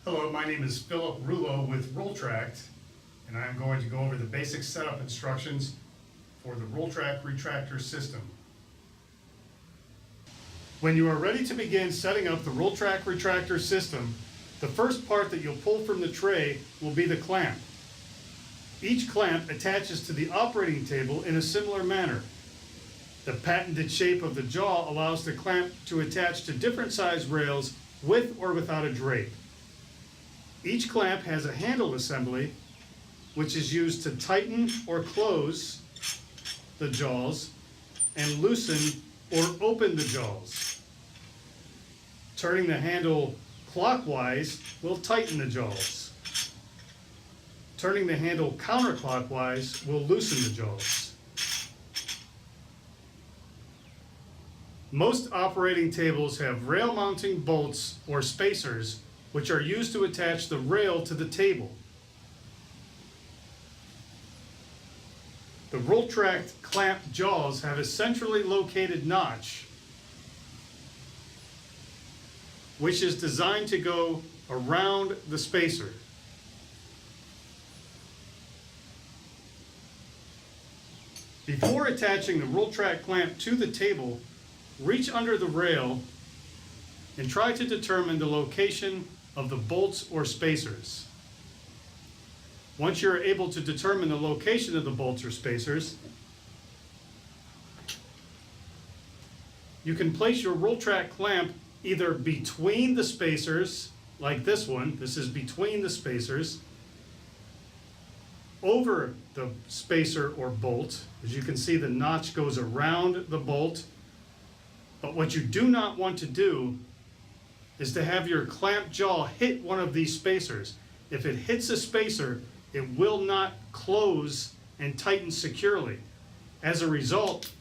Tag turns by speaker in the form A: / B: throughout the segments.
A: Hello, my name is Philip Rouleau with Rultract, and I'm going to go over the basic setup instructions for the Rultract Retractor system. When you are ready to begin setting up the Rultract Retractor system, the first part that you'll pull from the tray will be the clamp. Each clamp attaches to the operating table in a similar manner. The patented shape of the jaw allows the clamp to attach to different size rails with or without a drape. Each clamp has a handle assembly, which is used to tighten or close the jaws and loosen or open the jaws. Turning the handle clockwise will tighten the jaws. Turning the handle counterclockwise will loosen the jaws. Most operating tables have rail mounting bolts or spacers, which are used to attach the rail to the table. The Rultract clamp jaws have a centrally located notch, which is designed to go around the spacer. Before attaching the Rultract clamp to the table, reach under the rail and try to determine the location of the bolts or spacers. Once you're able to determine the location of the bolts or spacers, you can place your Rultract clamp either between the spacers, like this one, this is between the spacers, over the spacer or bolt. As you can see, the notch goes around the bolt. But what you do not want to do is to have your clamp jaw hit one of these spacers. If it hits a spacer, it will not close and tighten securely. As a result,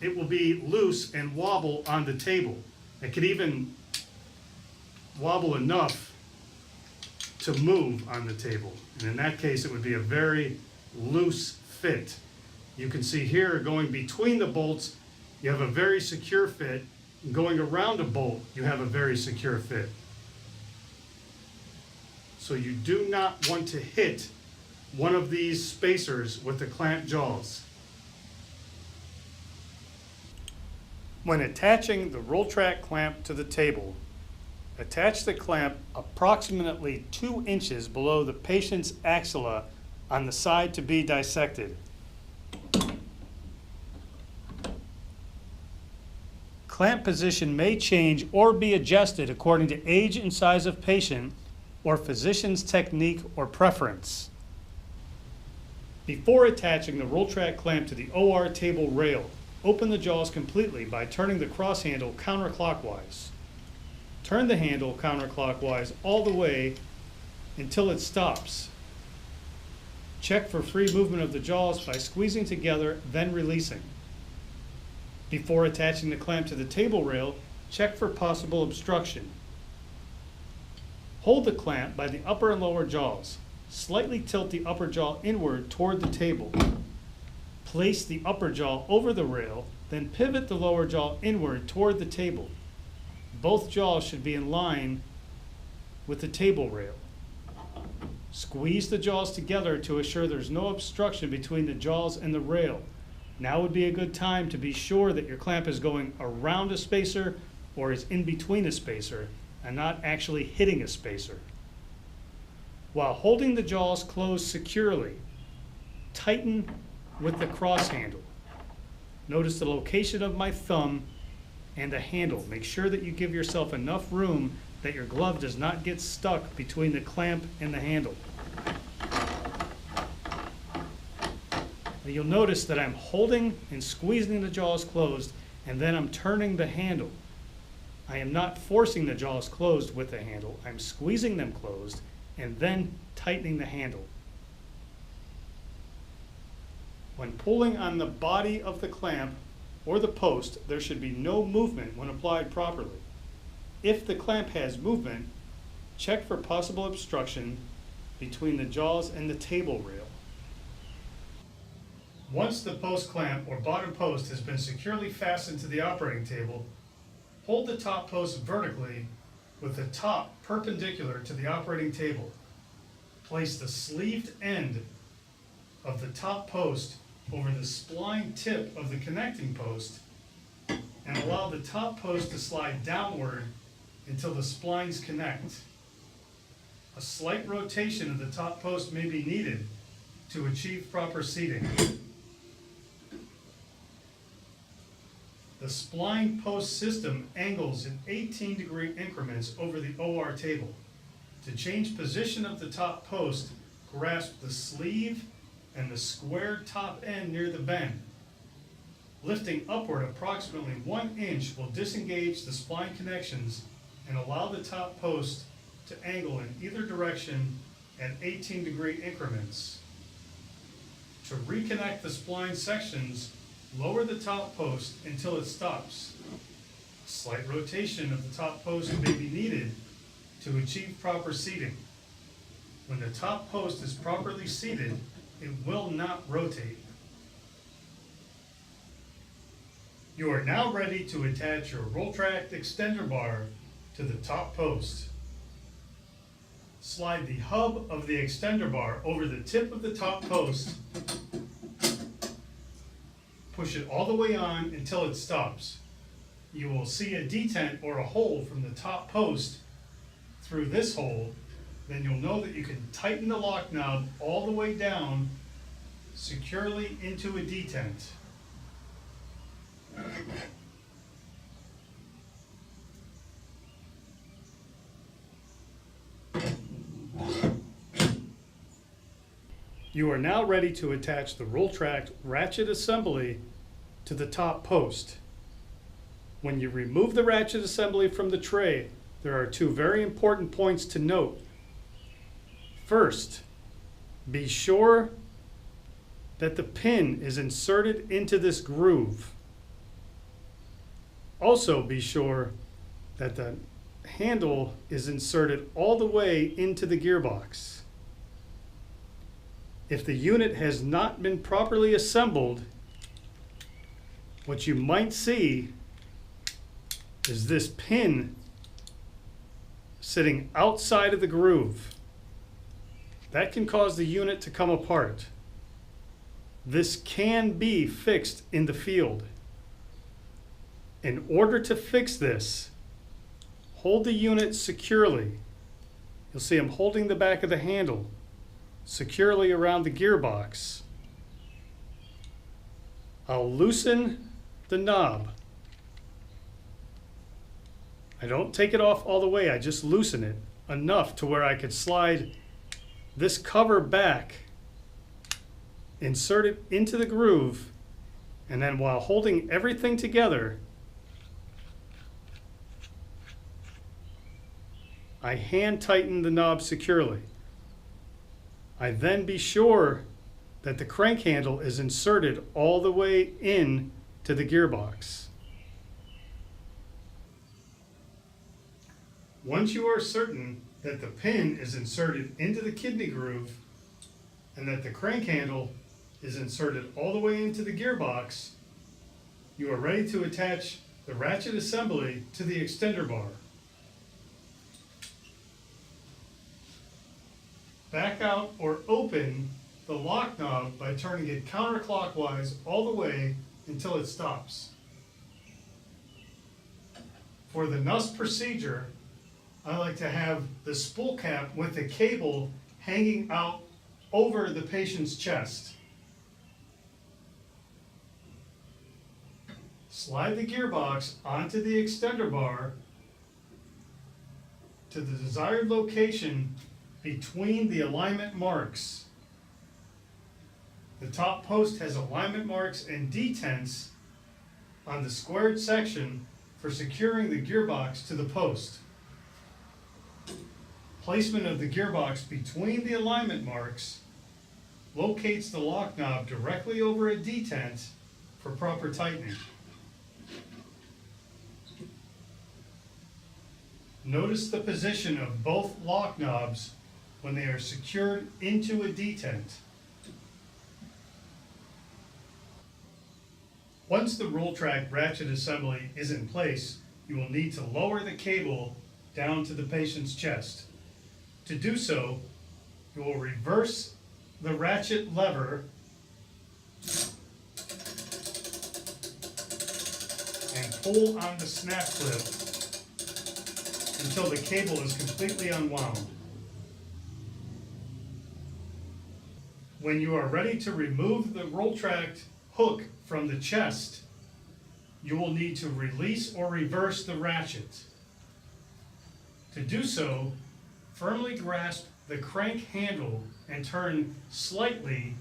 A: it will be loose and wobble on the table. It could even wobble enough to move on the table. And in that case, it would be a very loose fit. You can see here, going between the bolts, you have a very secure fit. And going around a bolt, you have a very secure fit. So you do not want to hit one of these spacers with the clamp jaws. When attaching the Rultract clamp to the table, attach the clamp approximately 2 inches below the patient's axilla on the side to be dissected. Clamp position may change or be adjusted according to age and size of patient or physician's technique or preference. Before attaching the Rultract clamp to the OR table rail, open the jaws completely by turning the cross handle counterclockwise. Turn the handle counterclockwise all the way until it stops. Check for free movement of the jaws by squeezing together, then releasing. Before attaching the clamp to the table rail, check for possible obstruction. Hold the clamp by the upper and lower jaws. Slightly tilt the upper jaw inward toward the table. Place the upper jaw over the rail, then pivot the lower jaw inward toward the table. Both jaws should be in line with the table rail. Squeeze the jaws together to assure there's no obstruction between the jaws and the rail. Now would be a good time to be sure that your clamp is going around a spacer or is in between a spacer and not actually hitting a spacer. While holding the jaws closed securely, tighten with the cross handle. Notice the location of my thumb and the handle. Make sure that you give yourself enough room that your glove does not get stuck between the clamp and the handle. You'll notice that I'm holding and squeezing the jaws closed, and then I'm turning the handle. I am not forcing the jaws closed with the handle. I'm squeezing them closed and then tightening the handle. When pulling on the body of the clamp or the post, there should be no movement when applied properly. If the clamp has movement, check for possible obstruction between the jaws and the table rail. Once the post clamp or bottom post has been securely fastened to the operating table, Hold the top post vertically with the top perpendicular to the operating table. Place the sleeved end of the top post over the spline tip of the connecting post and allow the top post to slide downward until the splines connect. A slight rotation of the top post may be needed to achieve proper seating. The spline post system angles in 18-degree increments over the OR table. To change position of the top post, grasp the sleeve and the squared top end near the bend. Lifting upward approximately 1 inch will disengage the spline connections and allow the top post to angle in either direction at 18-degree increments. To reconnect the spline sections, lower the top post until it stops. A slight rotation of the top post may be needed to achieve proper seating. When the top post is properly seated, it will not rotate. You are now ready to attach your Rultract extender bar to the top post. Slide the hub of the extender bar over the tip of the top post. Push it all the way on until it stops. You will see a detent or a hole from the top post through this hole. Then you'll know that you can tighten the lock knob all the way down securely into a detent. You are now ready to attach the Rultract ratchet assembly to the top post. When you remove the ratchet assembly from the tray, there are two very important points to note. First, be sure that the pin is inserted into this groove. Also be sure that the handle is inserted all the way into the gearbox. If the unit has not been properly assembled, what you might see is this pin sitting outside of the groove. That can cause the unit to come apart. This can be fixed in the field. In order to fix this, hold the unit securely. You'll see I'm holding the back of the handle securely around the gearbox. I'll loosen the knob. I don't take it off all the way, I just loosen it enough to where I could slide this cover back, insert it into the groove, and then while holding everything together, I hand tighten the knob securely. I then be sure that the crank handle is inserted all the way in to the gearbox. Once you are certain that the pin is inserted into the kidney groove and that the crank handle is inserted all the way into the gearbox, you are ready to attach the ratchet assembly to the extender bar. Back out or open the lock knob by turning it counterclockwise all the way until it stops. For the NUS procedure, I like to have the spool cap with the cable hanging out over the patient's chest. Slide the gearbox onto the extender bar to the desired location between the alignment marks. The top post has alignment marks and detents on the squared section for securing the gearbox to the post. Placement of the gearbox between the alignment marks locates the lock knob directly over a detent for proper tightening. Notice the position of both lock knobs when they are secured into a detent. Once the Rultract ratchet assembly is in place, you will need to lower the cable down to the patient's chest. To do so, you will reverse the ratchet lever and pull on the snap clip until the cable is completely unwound. When you are ready to remove the Rultract hook from the chest, you will need to release or reverse the ratchet. To do so, firmly grasp the crank handle and turn slightly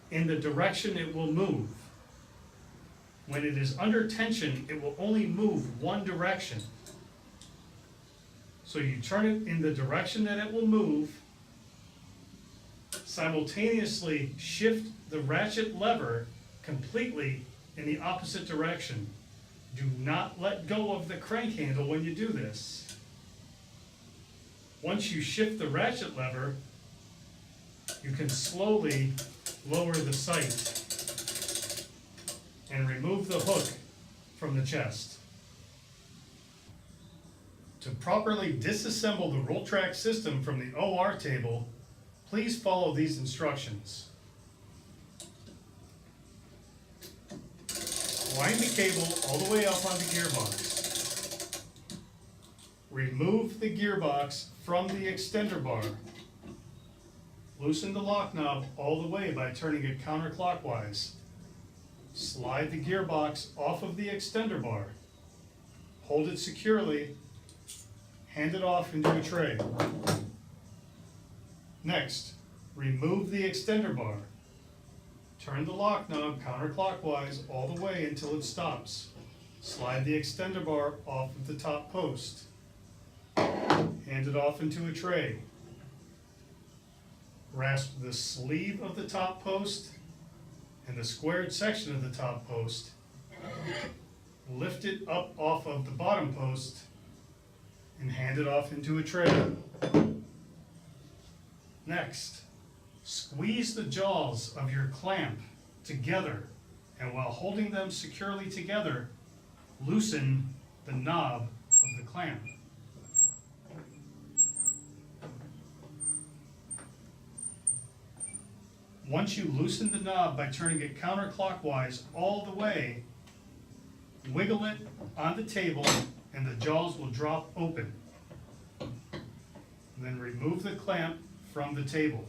A: in the direction it will move. When it is under tension, it will only move one direction. So you turn it in the direction that it will move, simultaneously shift the ratchet lever completely in the opposite direction. Do not let go of the crank handle when you do this. Once you shift the ratchet lever, you can slowly lower the sight and remove the hook from the chest. To properly disassemble the Rultract system from the OR table, please follow these instructions. Wind the cable all the way up on the gearbox. Remove the gearbox from the extender bar. Loosen the lock knob all the way by turning it counterclockwise. Slide the gearbox off of the extender bar. Hold it securely. Hand it off into a tray. Next, remove the extender bar. Turn the lock knob counterclockwise all the way until it stops. Slide the extender bar off of the top post. Hand it off into a tray. Grasp the sleeve of the top post and the squared section of the top post. Lift it up off of the bottom post and hand it off into a tray. Next, squeeze the jaws of your clamp together, and while holding them securely together, loosen the knob of the clamp. Once you loosen the knob by turning it counterclockwise all the way, wiggle it on the table and the jaws will drop open. Then remove the clamp from the table.